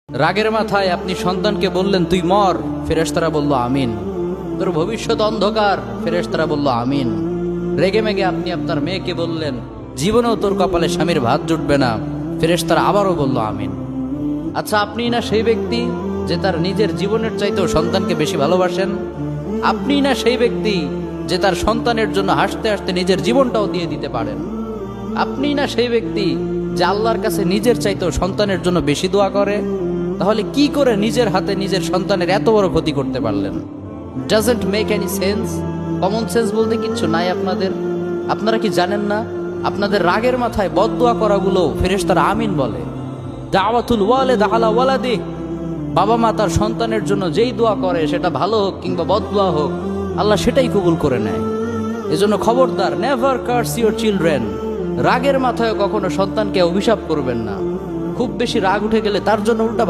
রাগের মাথায় আপনি সন্তানকে বললেন তুই মর, ফেরেশতারা বলল আমিন। তোর ভবিষ্যৎ অন্ধকার, ফেরেশতারা বলল আমিন। রেগে মেগে আপনি আপনার মেয়েকে বললেন জীবনেও তোর কপালে স্বামীর ভাত জুটবে না, ফেরেশতারা আবারও বলল আমিন। আচ্ছা, আপনি না সেই ব্যক্তি যে তার নিজের জীবনের চাইতেও সন্তানকে বেশি ভালোবাসেন? আপনি না সেই ব্যক্তি যে তার সন্তানের জন্য হাসতে হাসতে নিজের জীবনটাও দিয়ে দিতে পারেন? আপনি না সেই ব্যক্তি যে আল্লাহর কাছে নিজের চাইতেও সন্তানের জন্য বেশি দোয়া করে? তাহলে কি করে নিজের হাতে নিজের সন্তানের এত বড় ক্ষতি করতে পারলেন? Doesn't make any sense. Common sense বলতে কিচ্ছু নাই আপনাদের? আপনারা কি জানেন না আপনাদের রাগের মাথায় বদদোয়া করাগুলো ফেরেশতারা আমিন বলে? দাওয়াতুল ওয়ালিদ আলা ওয়ালাদি, বাবা মা তার সন্তানের জন্য যেই দোয়া করে সেটা ভালো হোক কিংবা বদদোয়া হোক, আল্লাহ সেটাই কবুল করে নেয়। এজন্য খবরদার, নেভার কার্স ইউর চিলড্রেন। রাগের মাথায় কখনো সন্তানকে অভিশাপ করবেন না। খুব বেশি রাগ উঠে গেলে তার জন্য উল্টা